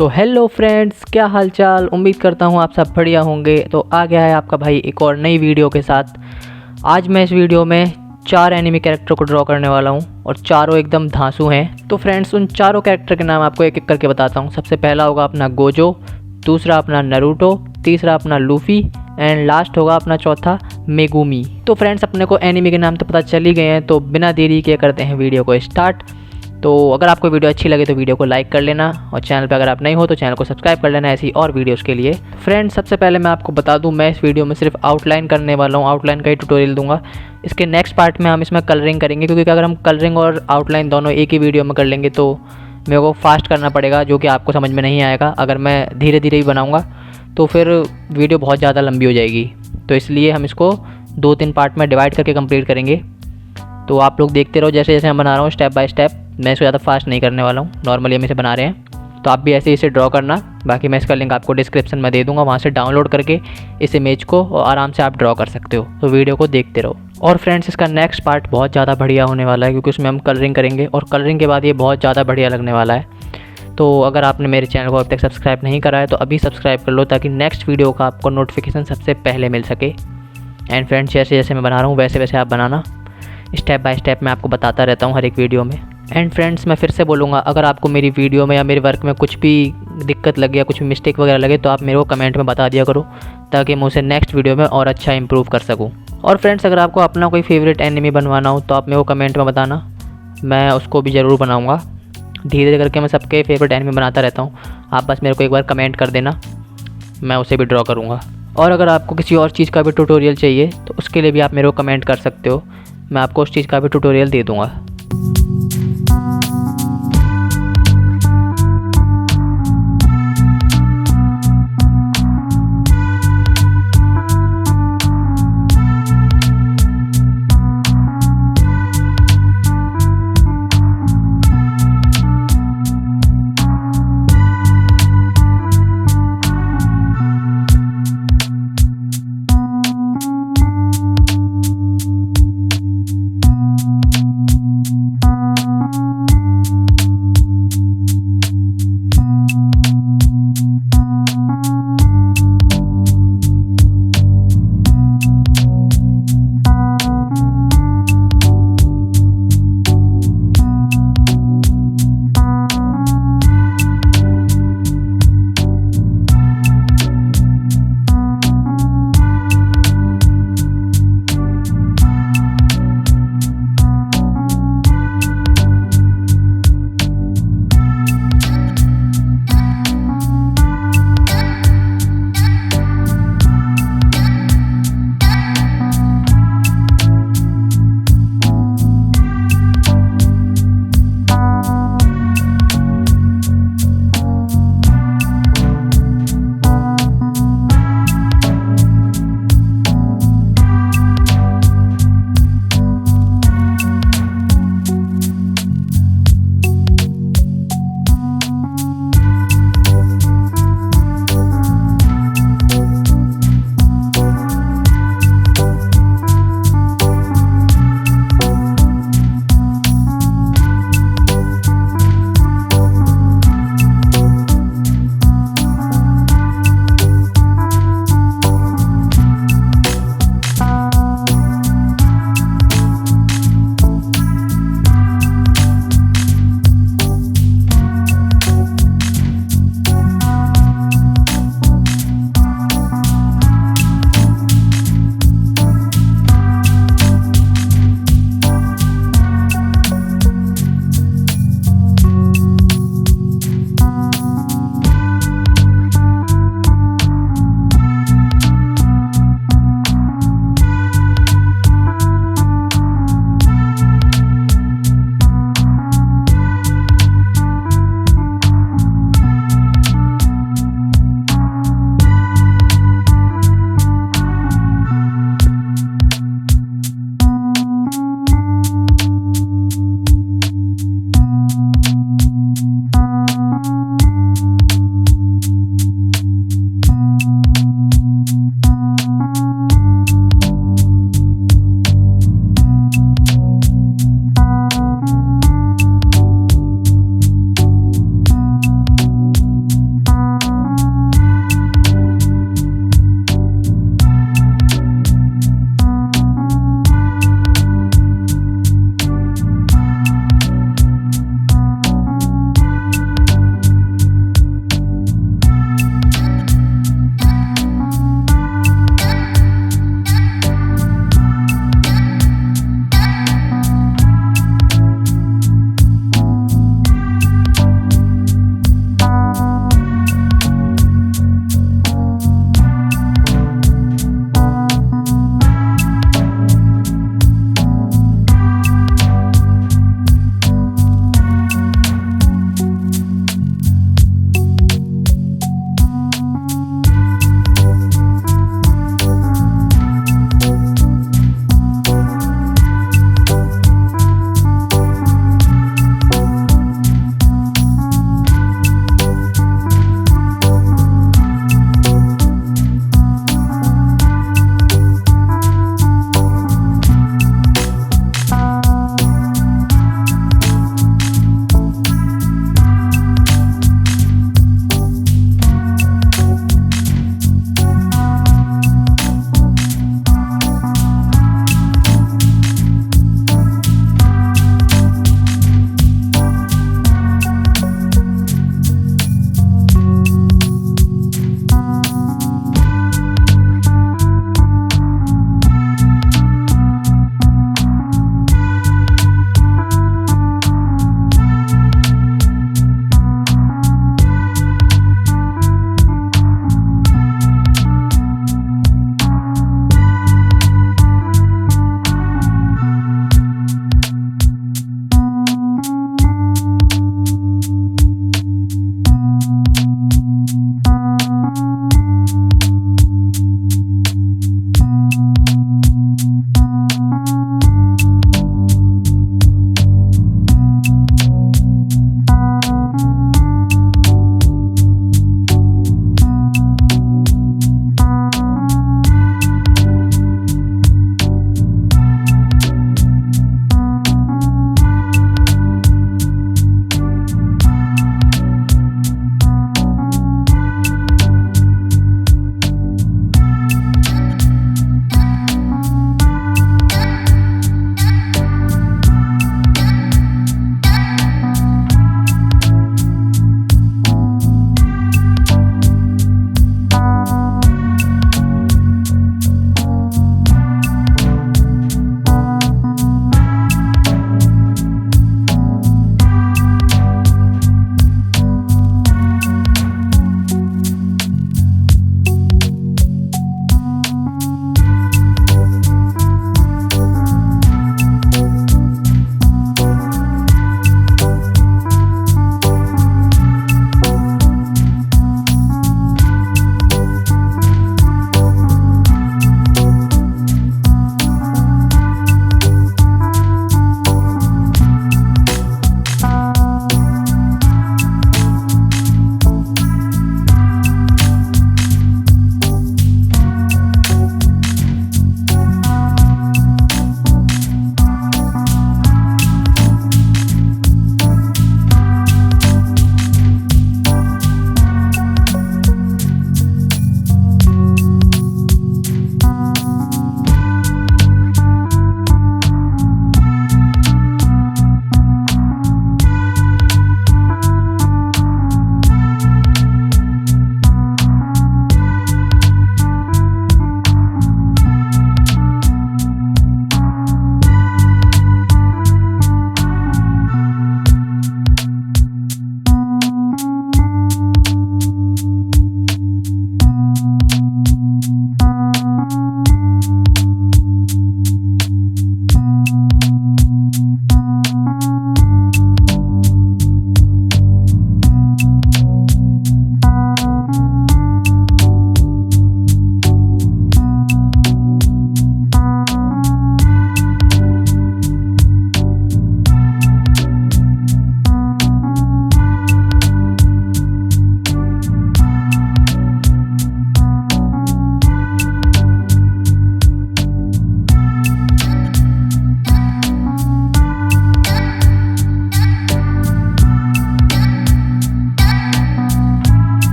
तो hello friends, क्या हालचाल। उम्मीद करता हूँ आप सब बढ़िया होंगे। तो आ गया है आपका भाई एक और नई वीडियो के साथ। आज मैं इस वीडियो में 4 एनिमी कैरेक्टर को ड्रॉ करने वाला हूँ और चारों एकदम धांसू हैं। तो फ्रेंड्स, उन चारों कैरेक्टर के नाम आपको एक एक करके बताता हूँ। सबसे पहला होगा अपना गोजो, दूसरा अपना नरूटो, तीसरा अपना लूफ़ी एंड लास्ट होगा अपना चौथा मेगुमी। तो फ्रेंड्स, अपने को एनिमी के नाम तो पता चल ही गए हैं, तो बिना देरी किए करते हैं वीडियो को स्टार्ट। तो अगर आपको वीडियो अच्छी लगे तो वीडियो को लाइक कर लेना और चैनल पर अगर आप नहीं हो तो चैनल को सब्सक्राइब कर लेना ऐसी और वीडियोस के लिए। फ्रेंड्स, सबसे पहले मैं आपको बता दूं, मैं इस वीडियो में सिर्फ आउटलाइन करने वाला हूं, आउटलाइन का ही ट्यूटोरियल दूंगा। इसके नेक्स्ट पार्ट में हम इसमें कलरिंग करेंगे, क्योंकि अगर हम कलरिंग और आउटलाइन दोनों एक ही वीडियो में कर लेंगे तो मेरे को फास्ट करना पड़ेगा, जो कि आपको समझ में नहीं आएगा। अगर मैं धीरे धीरे ही बनाऊँगा तो फिर वीडियो बहुत ज़्यादा लंबी हो जाएगी। तो इसलिए हम इसको 2-3 पार्ट में डिवाइड करके कंप्लीट करेंगे। तो आप लोग देखते रहो जैसे जैसे मैं बना रहा हूँ स्टेप बाय स्टेप। मैं इसको ज़्यादा फास्ट नहीं करने वाला हूँ, नॉर्मली हम इसे बना रहे हैं। तो आप भी ऐसे ही इसे ड्रॉ करना। बाकी मैं इसका लिंक आपको डिस्क्रिप्शन में दे दूँगा, वहाँ से डाउनलोड करके इस इमेज को और आराम से आप ड्रॉ कर सकते हो। तो वीडियो को देखते रहो। और फ्रेंड्स, इसका नेक्स्ट पार्ट बहुत ज़्यादा बढ़िया होने वाला है, क्योंकि उसमें हम कलरिंग करेंगे और कलरिंग के बाद ये बहुत ज़्यादा बढ़िया लगने वाला है। तो अगर आपने मेरे चैनल को अब तक सब्सक्राइब नहीं करा है तो अभी सब्सक्राइब कर लो, ताकि नेक्स्ट वीडियो का आपको नोटिफिकेशन सबसे पहले मिल सके। एंड फ्रेंड्स, जैसे जैसे मैं बना रहा हूँ वैसे वैसे आप बनाना। स्टेप बाय स्टेप मैं आपको बताता रहता हूँ हर एक वीडियो में। एंड फ्रेंड्स, मैं फिर से बोलूँगा, अगर आपको मेरी वीडियो में या मेरे वर्क में कुछ भी दिक्कत लगे या कुछ भी मिस्टेक वगैरह लगे तो आप मेरे को कमेंट में बता दिया करो, ताकि मैं उसे नेक्स्ट वीडियो में और अच्छा इंप्रूव कर सकूँ। और फ्रेंड्स, अगर आपको अपना कोई फेवरेट एनिमी बनवाना हो तो आप मेरे को कमेंट में बताना, मैं उसको भी ज़रूर बनाऊँगा। धीरे धीरे करके मैं सबके फेवरेट एनिमी बनाता रहता हूँ। आप बस मेरे को एक बार कमेंट कर देना, मैं उसे भी ड्रॉ करूँगा। और अगर आपको किसी और चीज़ का भी ट्यूटोरियल चाहिए तो उसके लिए भी आप मेरे को कमेंट कर सकते हो, मैं आपको उस चीज़ का भी ट्यूटोरियल दे दूँगा।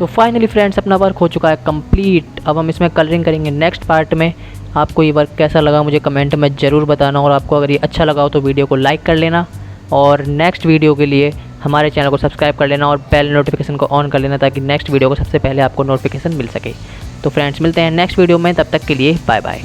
फाइनली फ्रेंड्स अपना वर्क हो चुका है कंप्लीट। अब हम इसमें कलरिंग करेंगे नेक्स्ट पार्ट में। आपको ये वर्क कैसा लगा मुझे कमेंट में ज़रूर बताना, और आपको अगर ये अच्छा लगा हो तो वीडियो को लाइक कर लेना, और नेक्स्ट वीडियो के लिए हमारे चैनल को सब्सक्राइब कर लेना और बेल नोटिफिकेशन को ऑन कर लेना, ताकि नेक्स्ट वीडियो को सबसे पहले आपको नोटिफिकेशन मिल सके। तो फ्रेंड्स मिलते हैं नेक्स्ट वीडियो में, तब तक के लिए बाय बाय।